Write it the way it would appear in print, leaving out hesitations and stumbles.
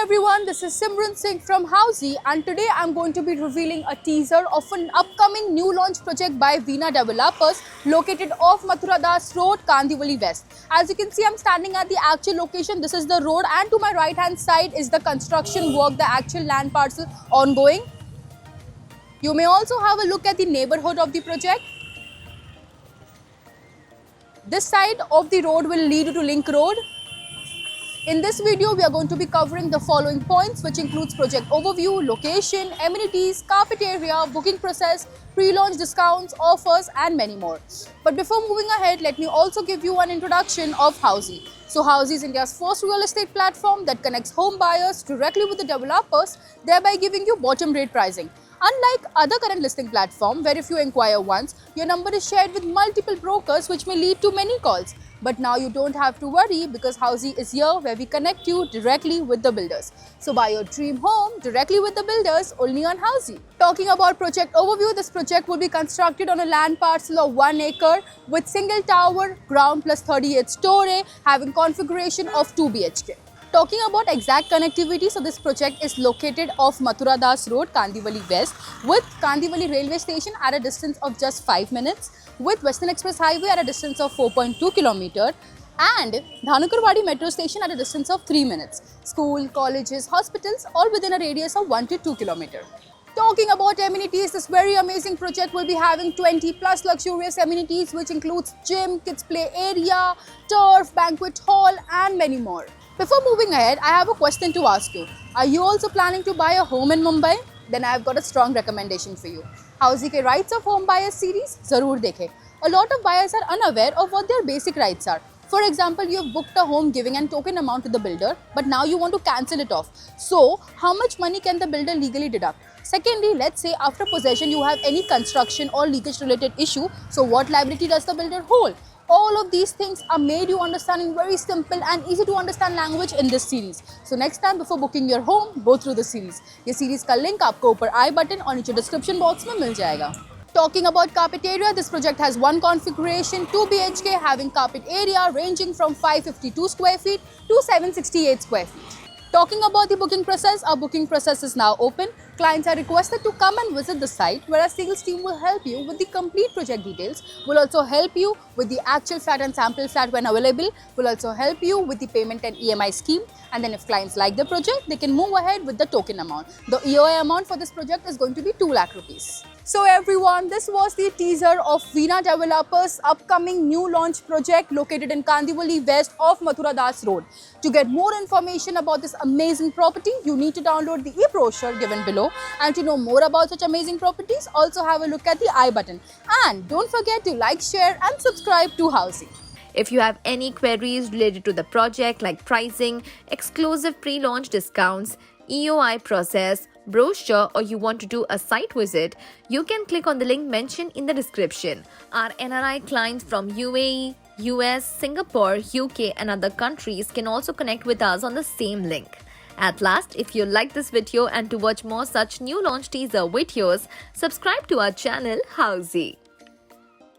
everyone, this is Simran Singh from Housey, and today I'm going to be revealing a teaser of an upcoming new launch project by Veena Developers located off Mathura Das Road, Kandivali West. As you can see, I'm standing at the actual location. This is the road, and to my right hand side is the construction work, the actual land parcel ongoing. You may also have a look at the neighborhood of the project. This side of the road will lead you to Link Road. In this video, we are going to be covering the following points, which includes project overview, location, amenities, carpet area, booking process, pre-launch discounts, offers, and many more. But before moving ahead, let me also give you an introduction of Housey. So Housey is India's first real estate platform that connects home buyers directly with the developers, thereby giving you bottom rate pricing. Unlike other current listing platforms, where if you inquire once, your number is shared with multiple brokers, which may lead to many calls. But now you don't have to worry, because Housey is here where we connect you directly with the builders. So buy your dream home directly with the builders only on Housey. Talking about project overview, this project will be constructed on a land parcel of 1 acre with single tower, ground plus 38 story, having configuration of 2 BHK. Talking about exact connectivity, so this project is located off Mathura Das Road, Kandivali West, with Kandivali railway station at a distance of just 5 minutes, with Western Express Highway at a distance of 4.2 km, and Dhanukarwadi metro station at a distance of 3 minutes. School, colleges, hospitals all within a radius of 1 to 2 km. Talking about amenities, this very amazing project will be having 20 plus luxurious amenities, which includes gym, kids play area, turf, banquet hall, and many more. Before moving ahead, I have a question to ask you. Are you also planning to buy a home in Mumbai? Then I have got a strong recommendation for you. Housey के Rights of Home Buyers series जरूर देखें. A lot of buyers are unaware of what their basic rights are. For example, you have booked a home giving an token amount to the builder, but now you want to cancel it off. So, how much money can the builder legally deduct? Secondly, let's say after possession you have any construction or leakage related issue, so what liability does the builder hold? All of these things are made you understand in very simple and easy to understand language in this series. So next time before booking your home, go through the series. ये series का link आपको ऊपर I button और नीचे description box में मिल जाएगा. Talking about carpet area, this project has one configuration, 2 BHK, having carpet area ranging from 552 square feet to 768 square feet. Talking about the booking process, our booking process is now open. Clients are requested to come and visit the site, where our sales team will help you with the complete project details, will also help you with the actual flat and sample flat when available, will also help you with the payment and EMI scheme, and then if clients like the project, they can move ahead with the token amount. The EOI amount for this project is going to be 2 lakh rupees. So everyone, this was the teaser of Veena Developers' upcoming new launch project located in Kandivali West off Mathura Das Road. To get more information about this amazing property, you need to download the e-brochure given below. And to know more about such amazing properties, also have a look at the I button. And don't forget to like, share and subscribe to Housey. If you have any queries related to the project like pricing, exclusive pre-launch discounts, EOI process, brochure, or you want to do a site visit, you can click on the link mentioned in the description. Our NRI clients from UAE, US, Singapore, UK and other countries can also connect with us on the same link. At last, if you like this video and to watch more such new launch teaser videos, subscribe to our channel Housey.